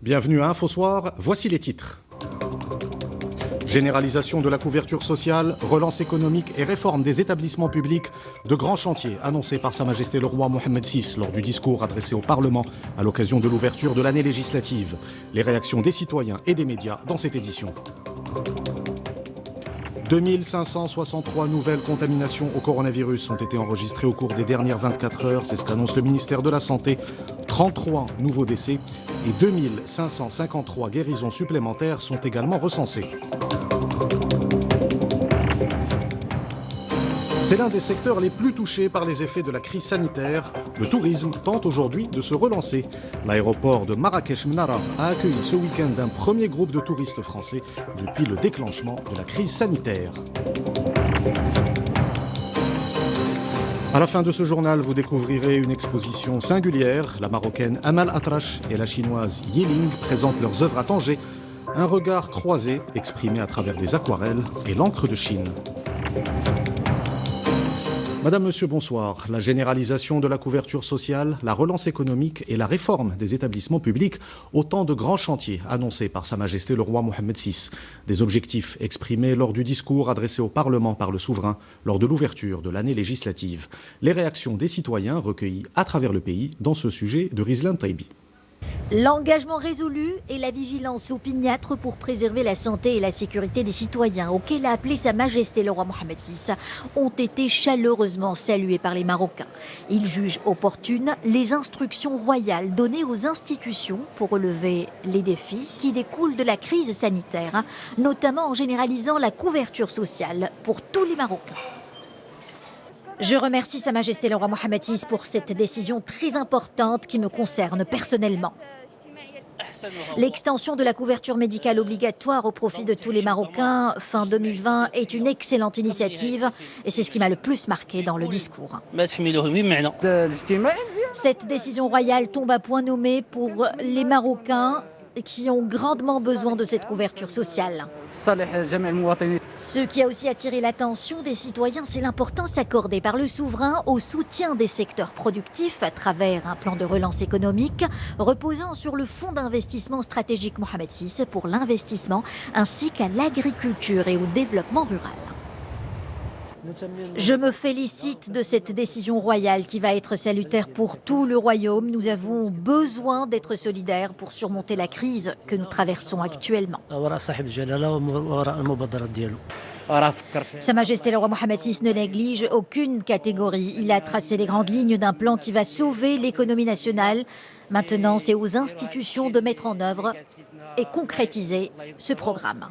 Bienvenue à InfoSoir, voici les titres. Généralisation de la couverture sociale, relance économique et réforme des établissements publics, de grands chantiers annoncés par Sa Majesté le Roi Mohammed VI lors du discours adressé au Parlement à l'occasion de l'ouverture de l'année législative. Les réactions des citoyens et des médias dans cette édition. 2563 nouvelles contaminations au coronavirus ont été enregistrées au cours des dernières 24 heures, c'est ce qu'annonce le ministère de la Santé. 33 nouveaux décès et 2553 guérisons supplémentaires sont également recensées. C'est l'un des secteurs les plus touchés par les effets de la crise sanitaire. Le tourisme tente aujourd'hui de se relancer. L'aéroport de Marrakech-Menara a accueilli ce week-end un premier groupe de touristes français depuis le déclenchement de la crise sanitaire. À la fin de ce journal, vous découvrirez une exposition singulière. La Marocaine Amal Atrache et la Chinoise Yiling présentent leurs œuvres à Tanger. Un regard croisé exprimé à travers des aquarelles et l'encre de Chine. Madame, Monsieur, bonsoir. La généralisation de la couverture sociale, la relance économique et la réforme des établissements publics, autant de grands chantiers annoncés par Sa Majesté le Roi Mohammed VI. Des objectifs exprimés lors du discours adressé au Parlement par le souverain lors de l'ouverture de l'année législative. Les réactions des citoyens recueillies à travers le pays dans ce sujet de Rizlan Taibi. L'engagement résolu et la vigilance opiniâtre pour préserver la santé et la sécurité des citoyens, auquel a appelé Sa Majesté le Roi Mohammed VI, ont été chaleureusement salués par les Marocains. Ils jugent opportunes les instructions royales données aux institutions pour relever les défis qui découlent de la crise sanitaire, notamment en généralisant la couverture sociale pour tous les Marocains. Je remercie Sa Majesté le Roi Mohammed VI pour cette décision très importante qui me concerne personnellement. L'extension de la couverture médicale obligatoire au profit de tous les Marocains fin 2020 est une excellente initiative et c'est ce qui m'a le plus marqué dans le discours. Cette décision royale tombe à point nommé pour les Marocains qui ont grandement besoin de cette couverture sociale. Ce qui a aussi attiré l'attention des citoyens, c'est l'importance accordée par le souverain au soutien des secteurs productifs à travers un plan de relance économique reposant sur le fonds d'investissement stratégique Mohammed VI pour l'investissement ainsi qu'à l'agriculture et au développement rural. Je me félicite de cette décision royale qui va être salutaire pour tout le royaume. Nous avons besoin d'être solidaires pour surmonter la crise que nous traversons actuellement. Sa Majesté le Roi Mohammed VI ne néglige aucune catégorie. Il a tracé les grandes lignes d'un plan qui va sauver l'économie nationale. Maintenant, c'est aux institutions de mettre en œuvre et concrétiser ce programme.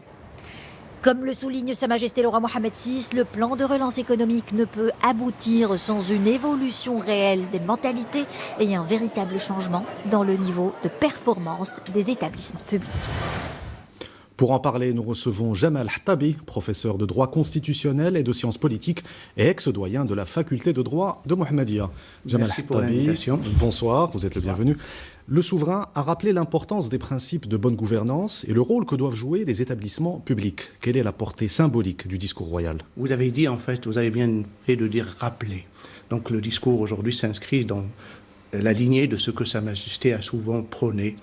Comme le souligne Sa Majesté le Roi Mohammed VI, le plan de relance économique ne peut aboutir sans une évolution réelle des mentalités et un véritable changement dans le niveau de performance des établissements publics. Pour en parler, nous recevons Jamal Hattabi, professeur de droit constitutionnel et de sciences politiques et ex-doyen de la faculté de droit de Mohammedia. Jamal Merci pour l'invitation. Bonsoir, vous êtes le bienvenu. Le souverain a rappelé l'importance des principes de bonne gouvernance et le rôle que doivent jouer les établissements publics. Quelle est la portée symbolique du discours royal ? Vous avez dit, en fait, vous avez bien fait de dire rappeler. Donc le discours aujourd'hui s'inscrit dans la lignée de ce que Sa Majesté a souvent prôné,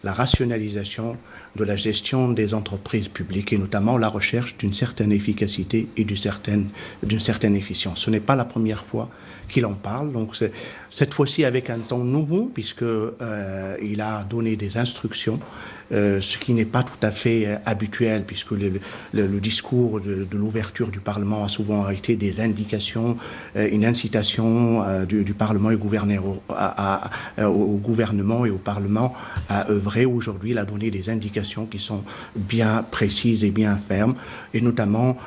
la rationalisation de la gestion des entreprises publiques et notamment la recherche d'une certaine efficacité et d'une certaine efficience. Ce n'est pas la première fois qu'il en parle, donc cette fois-ci avec un ton nouveau puisqu'il a donné des instructions, ce qui n'est pas tout à fait habituel puisque le discours de l'ouverture du Parlement a souvent été des indications, une incitation du Parlement et au gouvernement et au Parlement à œuvrer. Aujourd'hui, il a donné des indications qui sont bien précises et bien fermes, et notamment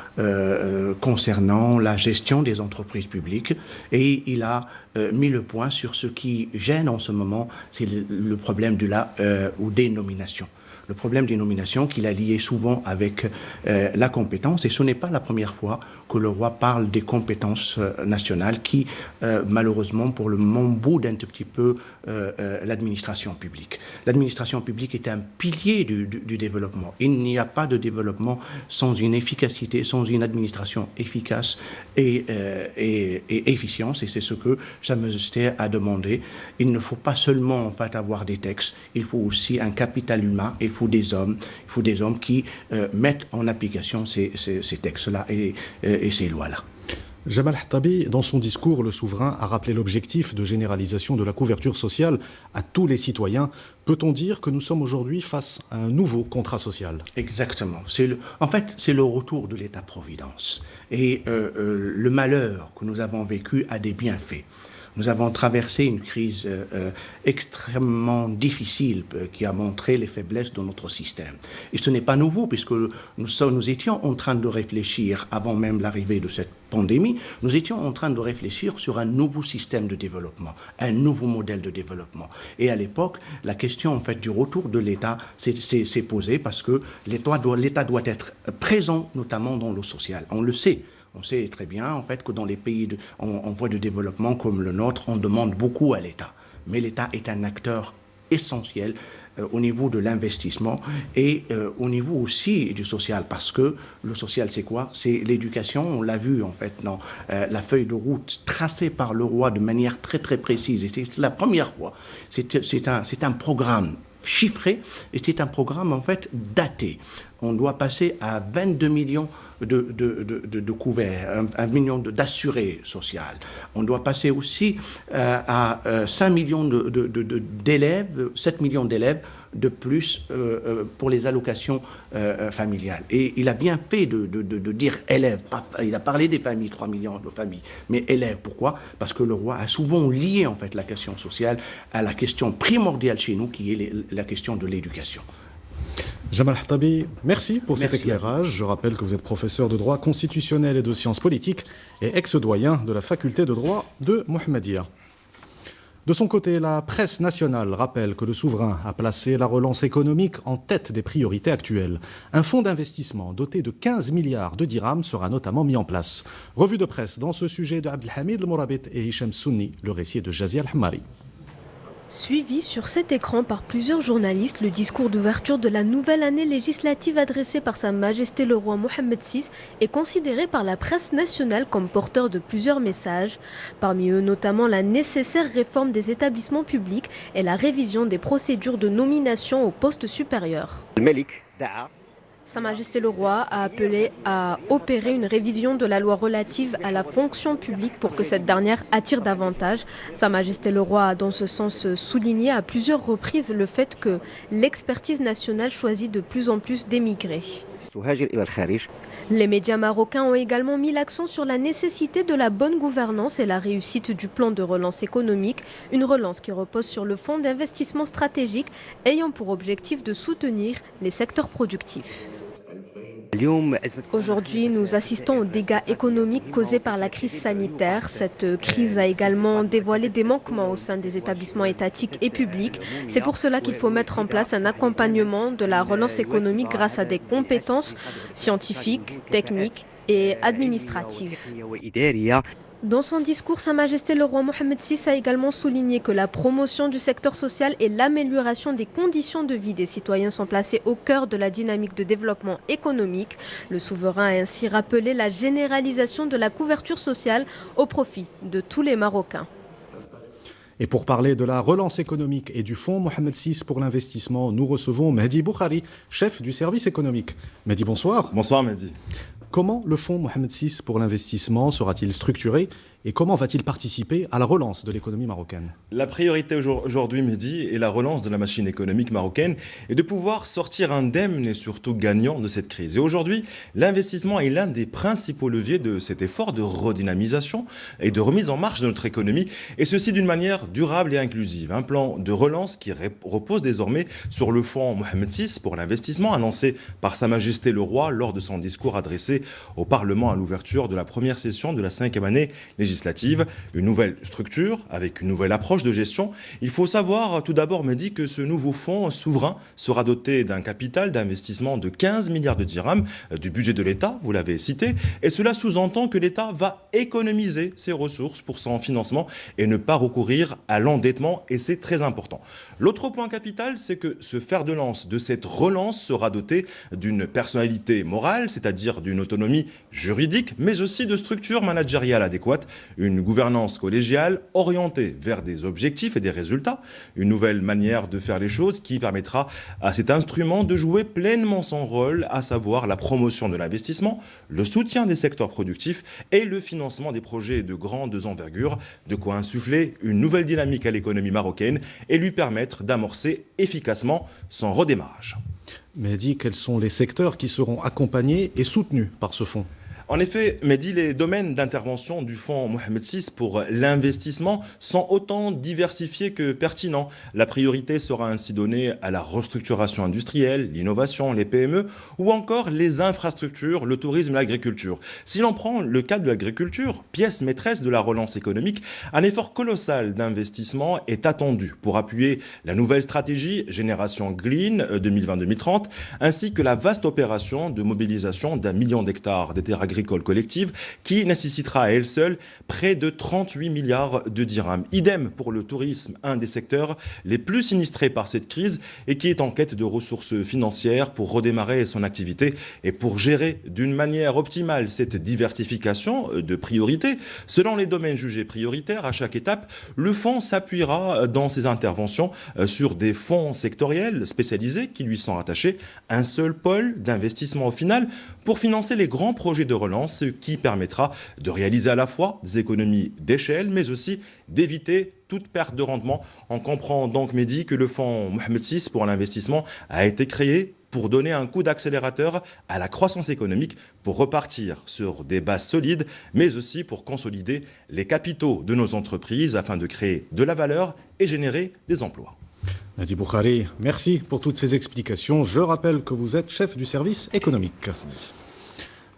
concernant la gestion des entreprises publiques. Et il a mis le point sur ce qui gêne en ce moment, c'est le problème de la ou des nominations. le problème des nominations qu'il a lié souvent avec la compétence. Et ce n'est pas la première fois que le roi parle des compétences nationales qui, malheureusement, pour le moment, boudent un tout petit peu l'administration publique. L'administration publique est un pilier du développement. Il n'y a pas de développement sans une efficacité, sans une administration efficace et efficiente. Et c'est ce que Sa Majesté a demandé. Il ne faut pas seulement en fait avoir des textes, il faut aussi un capital humain, il faut des hommes qui mettent en application ces textes-là et ces lois-là. Jamal Hattabi, dans son discours, le souverain a rappelé l'objectif de généralisation de la couverture sociale à tous les citoyens. Peut-on dire que nous sommes aujourd'hui face à un nouveau contrat social ? Exactement. En fait, c'est le retour de l'État-providence. Et le malheur que nous avons vécu a des bienfaits. Nous avons traversé une crise extrêmement difficile qui a montré les faiblesses de notre système. Et ce n'est pas nouveau puisque nous étions en train de réfléchir, avant même l'arrivée de cette pandémie, nous étions en train de réfléchir sur un nouveau système de développement, un nouveau modèle de développement. Et à l'époque, la question en fait du retour de l'État s'est posée parce que l'État doit être présent, notamment dans le social. On le sait. On sait très bien, en fait, que dans les pays en voie de développement comme le nôtre, on demande beaucoup à l'État. Mais l'État est un acteur essentiel au niveau de l'investissement et au niveau aussi du social. Parce que le social, c'est quoi ? C'est l'éducation. On l'a vu, en fait, dans la feuille de route tracée par le roi de manière très, très précise. Et c'est la première fois. C'est un programme chiffré et c'est un programme, en fait, daté. On doit passer à 22 millions de couverts, 1 million d'assurés sociaux. On doit passer aussi à 5 millions d'élèves, 7 millions d'élèves de plus pour les allocations familiales. Et il a bien fait de dire élèves. Il a parlé des familles, 3 millions de familles. Mais élèves, pourquoi ? Parce que le roi a souvent lié en fait la question sociale à la question primordiale chez nous, qui est la question de l'éducation. Jamal Hattabi, merci pour cet éclairage. Je rappelle que vous êtes professeur de droit constitutionnel et de sciences politiques et ex-doyen de la faculté de droit de Mohammedia. De son côté, la presse nationale rappelle que le souverain a placé la relance économique en tête des priorités actuelles. Un fonds d'investissement doté de 15 milliards de dirhams sera notamment mis en place. Revue de presse dans ce sujet de Abdelhamid El-Mourabit et Hicham Sunni, le récit de Jazia Al-Hammari. Suivi sur cet écran par plusieurs journalistes, le discours d'ouverture de la nouvelle année législative adressé par Sa Majesté le roi Mohammed VI est considéré par la presse nationale comme porteur de plusieurs messages. Parmi eux notamment la nécessaire réforme des établissements publics et la révision des procédures de nomination aux postes supérieurs. Sa Majesté le Roi a appelé à opérer une révision de la loi relative à la fonction publique pour que cette dernière attire davantage. Sa Majesté le Roi a dans ce sens souligné à plusieurs reprises le fait que l'expertise nationale choisit de plus en plus d'émigrer. Les médias marocains ont également mis l'accent sur la nécessité de la bonne gouvernance et la réussite du plan de relance économique, une relance qui repose sur le fonds d'investissement stratégique ayant pour objectif de soutenir les secteurs productifs. Aujourd'hui, nous assistons aux dégâts économiques causés par la crise sanitaire. Cette crise a également dévoilé des manquements au sein des établissements étatiques et publics. C'est pour cela qu'il faut mettre en place un accompagnement de la relance économique grâce à des compétences scientifiques, techniques et administratives. Dans son discours, Sa Majesté le roi Mohammed VI a également souligné que la promotion du secteur social et l'amélioration des conditions de vie des citoyens sont placées au cœur de la dynamique de développement économique. Le souverain a ainsi rappelé la généralisation de la couverture sociale au profit de tous les Marocains. Et pour parler de la relance économique et du fonds Mohammed VI pour l'investissement, nous recevons Mehdi Boukhari, chef du service économique. Mehdi, bonsoir. Bonsoir Mehdi. Comment le fonds Mohammed VI pour l'investissement sera-t-il structuré et comment va-t-il participer à la relance de l'économie marocaine ? La priorité aujourd'hui, Mehdi, est la relance de la machine économique marocaine et de pouvoir sortir indemne et surtout gagnant de cette crise. Et aujourd'hui, l'investissement est l'un des principaux leviers de cet effort de redynamisation et de remise en marche de notre économie, et ceci d'une manière durable et inclusive. Un plan de relance qui repose désormais sur le fonds Mohammed VI pour l'investissement annoncé par Sa Majesté le Roi lors de son discours adressé au Parlement à l'ouverture de la première session de la 5e année législative législative, une nouvelle structure avec une nouvelle approche de gestion. Il faut savoir tout d'abord, Mehdi, que ce nouveau fonds souverain sera doté d'un capital d'investissement de 15 milliards de dirhams du budget de l'État, vous l'avez cité, et cela sous-entend que l'État va économiser ses ressources pour son financement et ne pas recourir à l'endettement, et c'est très important. L'autre point capital, c'est que ce fer de lance de cette relance sera doté d'une personnalité morale, c'est-à-dire d'une autonomie juridique, mais aussi de structures managériales adéquates, une gouvernance collégiale orientée vers des objectifs et des résultats, une nouvelle manière de faire les choses qui permettra à cet instrument de jouer pleinement son rôle, à savoir la promotion de l'investissement, le soutien des secteurs productifs et le financement des projets de grande envergure, de quoi insuffler une nouvelle dynamique à l'économie marocaine et lui permettre d'amorcer efficacement son redémarrage. Mehdi, quels sont les secteurs qui seront accompagnés et soutenus par ce fonds ? En effet, Mehdi, les domaines d'intervention du fonds Mohamed VI pour l'investissement sont autant diversifiés que pertinents. La priorité sera ainsi donnée à la restructuration industrielle, l'innovation, les PME ou encore les infrastructures, le tourisme et l'agriculture. Si l'on prend le cas de l'agriculture, pièce maîtresse de la relance économique, un effort colossal d'investissement est attendu pour appuyer la nouvelle stratégie Génération Green 2020-2030 ainsi que la vaste opération de mobilisation d'1 million d'hectares de terres agricoles collective qui nécessitera à elle seule près de 38 milliards de dirhams. Idem pour le tourisme, un des secteurs les plus sinistrés par cette crise et qui est en quête de ressources financières pour redémarrer son activité et pour gérer d'une manière optimale cette diversification de priorités. Selon les domaines jugés prioritaires, à chaque étape, le fonds s'appuiera dans ses interventions sur des fonds sectoriels spécialisés qui lui sont rattachés, un seul pôle d'investissement au final pour financer les grands projets de relance, ce qui permettra de réaliser à la fois des économies d'échelle, mais aussi d'éviter toute perte de rendement. On comprend donc, Mehdi, que le fonds Mohamed VI pour l'investissement a été créé pour donner un coup d'accélérateur à la croissance économique, pour repartir sur des bases solides, mais aussi pour consolider les capitaux de nos entreprises afin de créer de la valeur et générer des emplois. Mehdi Boukhari, merci pour toutes ces explications. Je rappelle que vous êtes chef du service économique. Merci, Mehdi.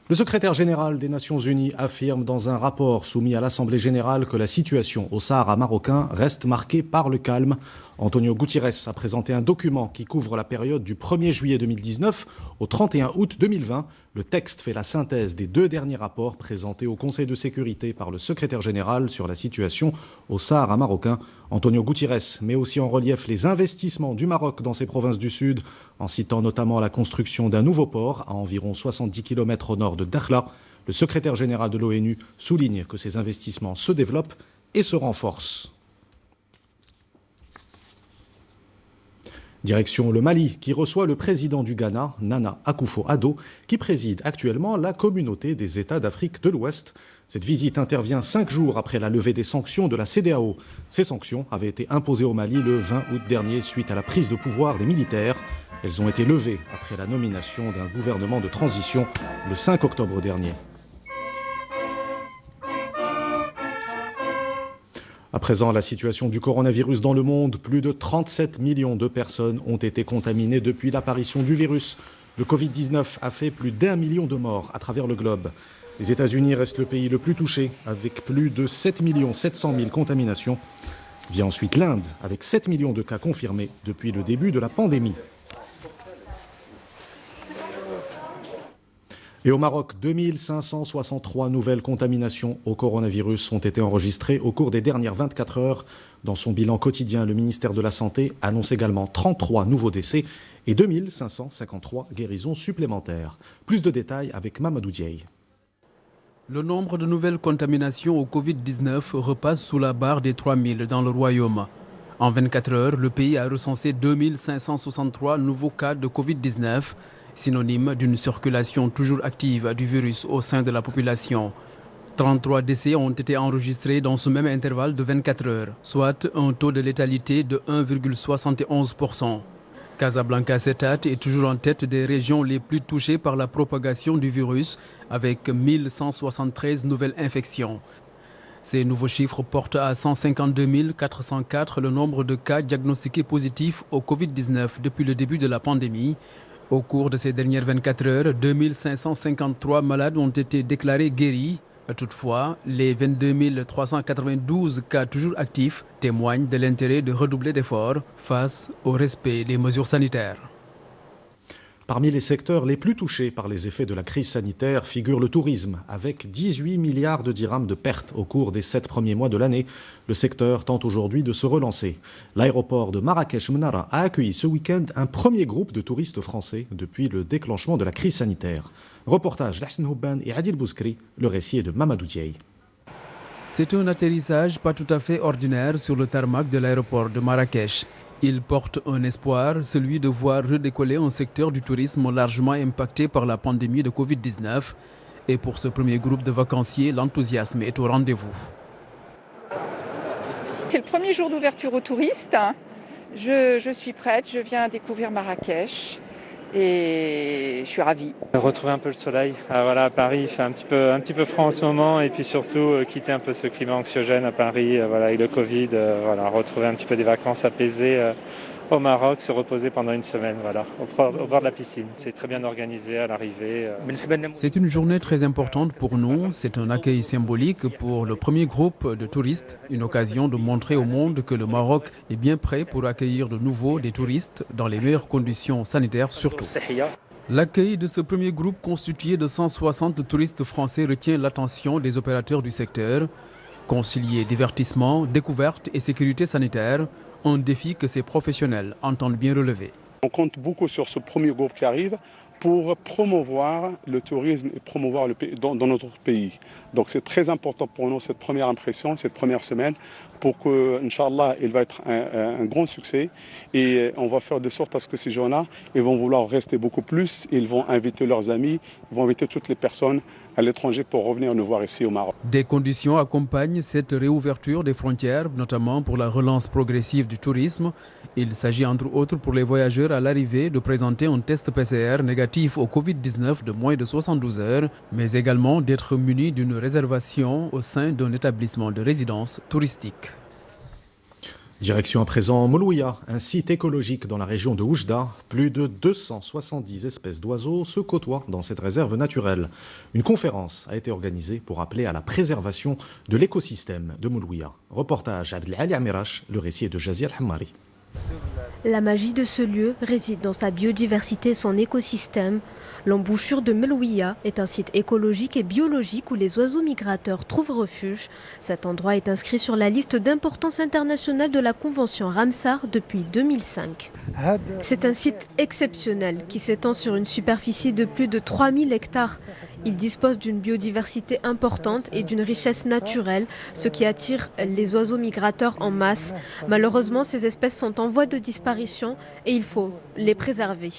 Le secrétaire général des Nations Unies affirme dans un rapport soumis à l'Assemblée générale que la situation au Sahara marocain reste marquée par le calme. Antonio Guterres a présenté un document qui couvre la période du 1er juillet 2019 au 31 août 2020. Le texte fait la synthèse des 2 derniers rapports présentés au Conseil de sécurité par le secrétaire général sur la situation au Sahara marocain. Antonio Guterres met aussi en relief les investissements du Maroc dans ses provinces du Sud, en citant notamment la construction d'un nouveau port à environ 70 km au nord de Dakhla. Le secrétaire général de l'ONU souligne que ces investissements se développent et se renforcent. Direction le Mali, qui reçoit le président du Ghana, Nana Akufo-Addo, qui préside actuellement la communauté des États d'Afrique de l'Ouest. Cette visite intervient 5 jours après la levée des sanctions de la CEDEAO. Ces sanctions avaient été imposées au Mali le 20 août dernier suite à la prise de pouvoir des militaires. Elles ont été levées après la nomination d'un gouvernement de transition le 5 octobre dernier. À présent, la situation du coronavirus dans le monde, plus de 37 millions de personnes ont été contaminées depuis l'apparition du virus. Le Covid-19 a fait plus d'1 million de morts à travers le globe. Les États-Unis restent le pays le plus touché, avec plus de 7 700 000 contaminations. Vient ensuite l'Inde, avec 7 millions de cas confirmés depuis le début de la pandémie. Et au Maroc, 2563 nouvelles contaminations au coronavirus ont été enregistrées au cours des dernières 24 heures. Dans son bilan quotidien, le ministère de la Santé annonce également 33 nouveaux décès et 2553 guérisons supplémentaires. Plus de détails avec Mamadou Diaye. Le nombre de nouvelles contaminations au Covid-19 repasse sous la barre des 3000 dans le royaume. En 24 heures, le pays a recensé 2563 nouveaux cas de Covid-19, synonyme d'une circulation toujours active du virus au sein de la population. 33 décès ont été enregistrés dans ce même intervalle de 24 heures, soit un taux de létalité de 1,71%. Casablanca Setat est toujours en tête des régions les plus touchées par la propagation du virus, avec 1173 nouvelles infections. Ces nouveaux chiffres portent à 152 404 le nombre de cas diagnostiqués positifs au Covid-19 depuis le début de la pandémie. Au cours de ces dernières 24 heures, 2553 malades ont été déclarés guéris, Toutefois, les 22 392 cas toujours actifs témoignent de l'intérêt de redoubler d'efforts face au respect des mesures sanitaires. Parmi les secteurs les plus touchés par les effets de la crise sanitaire figure le tourisme, avec 18 milliards de dirhams de pertes au cours des 7 premiers mois de l'année. Le secteur tente aujourd'hui de se relancer. L'aéroport de Marrakech-Menara a accueilli ce week-end un premier groupe de touristes français depuis le déclenchement de la crise sanitaire. Reportage d'Hassan Houban et Adil Bouskri, le récit est de Mamadou Diaye. C'est un atterrissage pas tout à fait ordinaire sur le tarmac de l'aéroport de Marrakech. Il porte un espoir, celui de voir redécoller un secteur du tourisme largement impacté par la pandémie de Covid-19. Et pour ce premier groupe de vacanciers, l'enthousiasme est au rendez-vous. C'est le premier jour d'ouverture aux touristes. Je suis prête, je viens découvrir Marrakech et je suis ravie. Retrouver un peu le soleil. Voilà, à Paris, il fait un petit peu froid en ce moment et puis surtout quitter un peu ce climat anxiogène à Paris avec le Covid. Retrouver un petit peu des vacances apaisées au Maroc, se reposer pendant une semaine au bord de la piscine. C'est très bien organisé à l'arrivée. C'est une journée très importante pour nous. C'est un accueil symbolique pour le premier groupe de touristes. Une occasion de montrer au monde que le Maroc est bien prêt pour accueillir de nouveau des touristes dans les meilleures conditions sanitaires surtout. L'accueil de ce premier groupe constitué de 160 touristes français retient l'attention des opérateurs du secteur. Concilier divertissement, découverte et sécurité sanitaire, un défi que ces professionnels entendent bien relever. On compte beaucoup sur ce premier groupe qui arrive pour promouvoir le tourisme et promouvoir le pays dans notre pays. Donc c'est très important pour nous cette première impression, cette première semaine, pour que, Inch'Allah, il va être un grand succès. Et on va faire de sorte à ce que ces gens-là, ils vont vouloir rester beaucoup plus. Ils vont inviter leurs amis, ils vont inviter toutes les personnes à l'étranger pour revenir nous voir ici au Maroc. Des conditions accompagnent cette réouverture des frontières, notamment pour la relance progressive du tourisme. Il s'agit entre autres pour les voyageurs à l'arrivée de présenter un test PCR négatif au Covid-19 de moins de 72 heures, mais également d'être munis d'une réservation au sein d'un établissement de résidence touristique. Direction à présent Moulouia, un site écologique dans la région de Oujda. Plus de 270 espèces d'oiseaux se côtoient dans cette réserve naturelle. Une conférence a été organisée pour appeler à la préservation de l'écosystème de Moulouia. Reportage Abdelali Amirache, le récit est de Jazir Hamari. La magie de ce lieu réside dans sa biodiversité et son écosystème. L'embouchure de Melouia est un site écologique et biologique où les oiseaux migrateurs trouvent refuge. Cet endroit est inscrit sur la liste d'importance internationale de la Convention Ramsar depuis 2005. C'est un site exceptionnel qui s'étend sur une superficie de plus de 3000 hectares. Il dispose d'une biodiversité importante et d'une richesse naturelle, ce qui attire les oiseaux migrateurs en masse. Malheureusement, ces espèces sont en voie de disparition et il faut les préserver.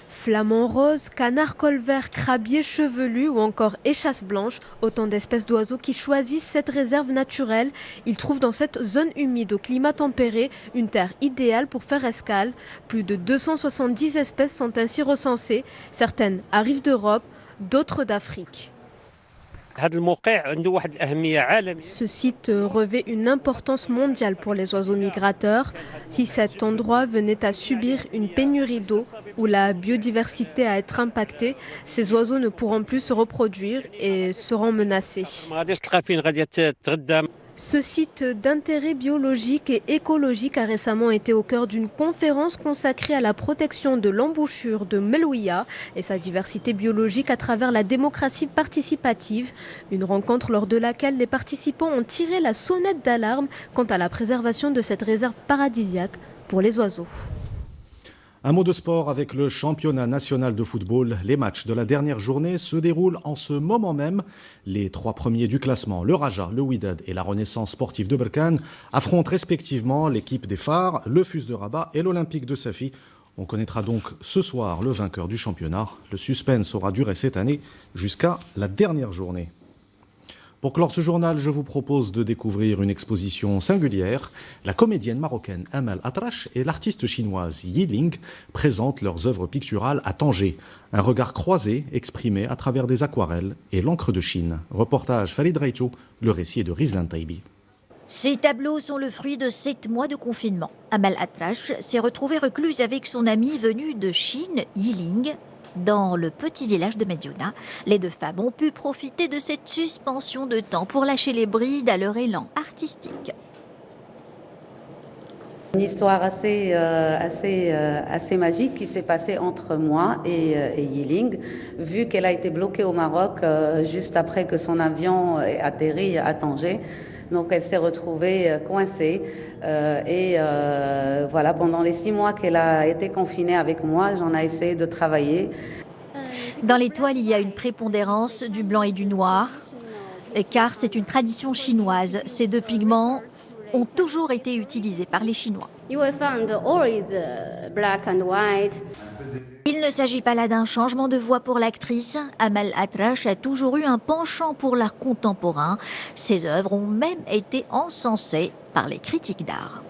Flamand rose, canard colvert, crabier chevelu ou encore échasse blanche, autant d'espèces d'oiseaux qui choisissent cette réserve naturelle. Ils trouvent dans cette zone humide au climat tempéré une terre idéale pour faire escale. Plus de 270 espèces sont ainsi recensées. Certaines arrivent d'Europe, d'autres d'Afrique. Ce site revêt une importance mondiale pour les oiseaux migrateurs. Si cet endroit venait à subir une pénurie d'eau ou la biodiversité à être impactée, ces oiseaux ne pourront plus se reproduire et seront menacés. Ce site d'intérêt biologique et écologique a récemment été au cœur d'une conférence consacrée à la protection de l'embouchure de Melouia et sa diversité biologique à travers la démocratie participative. Une rencontre lors de laquelle les participants ont tiré la sonnette d'alarme quant à la préservation de cette réserve paradisiaque pour les oiseaux. Un mot de sport avec le championnat national de football. Les matchs de la dernière journée se déroulent en ce moment même. Les 3 premiers du classement, le Raja, le Wydad et la Renaissance sportive de Berkane, affrontent respectivement l'équipe des Phares, le FUS de Rabat et l'Olympique de Safi. On connaîtra donc ce soir le vainqueur du championnat. Le suspense aura duré cette année jusqu'à la dernière journée. Pour clore ce journal, je vous propose de découvrir une exposition singulière. La comédienne marocaine Amal Atrache et l'artiste chinoise Yi Ling présentent leurs œuvres picturales à Tanger. Un regard croisé exprimé à travers des aquarelles et l'encre de Chine. Reportage Farid Reitou, le récit est de Rizlan Taibi. Ces tableaux sont le fruit de 7 mois de confinement. Amal Atrache s'est retrouvée recluse avec son amie venue de Chine, Yi Ling. dans le petit village de Mediouna. Les deux femmes ont pu profiter de cette suspension de temps pour lâcher les brides à leur élan artistique. Une histoire assez magique qui s'est passée entre moi et Yiling, vu qu'elle a été bloquée au Maroc juste après que son avion ait atterri à Tanger. Donc elle s'est retrouvée coincée voilà, pendant les 6 mois qu'elle a été confinée avec moi, j'en ai essayé de travailler. Dans les toiles, il y a une prépondérance du blanc et du noir, car c'est une tradition chinoise. Ces deux pigments ont toujours été utilisés par les Chinois. You will find always black and white. Il ne s'agit pas là d'un changement de voix pour l'actrice. Amal Atrache a toujours eu un penchant pour l'art contemporain. Ses œuvres ont même été encensées par les critiques d'art.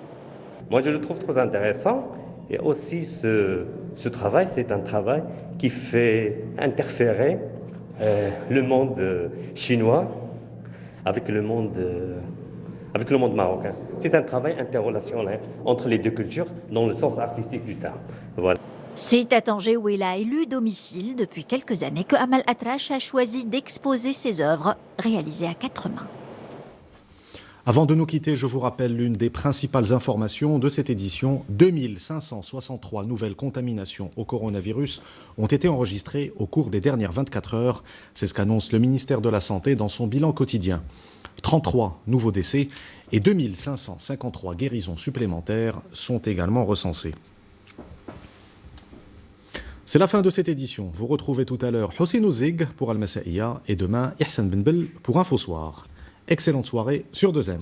Moi, je le trouve très intéressant. Et aussi, ce travail, c'est un travail qui fait interférer le monde chinois avec le monde marocain. C'est un travail interrelationnel entre les deux cultures dans le sens artistique du terme. Voilà. C'est à Tanger où il a élu domicile depuis quelques années que Amal Atrache a choisi d'exposer ses œuvres réalisées à 4 mains. Avant de nous quitter, je vous rappelle l'une des principales informations de cette édition. 2563 nouvelles contaminations au coronavirus ont été enregistrées au cours des dernières 24 heures. C'est ce qu'annonce le ministère de la Santé dans son bilan quotidien. 33 nouveaux décès et 2553 guérisons supplémentaires sont également recensées. C'est la fin de cette édition. Vous retrouvez tout à l'heure Hossein Ouzig pour Al-Massaïa et demain Ihsan Benbel pour Infosoir. Excellente soirée sur 2M.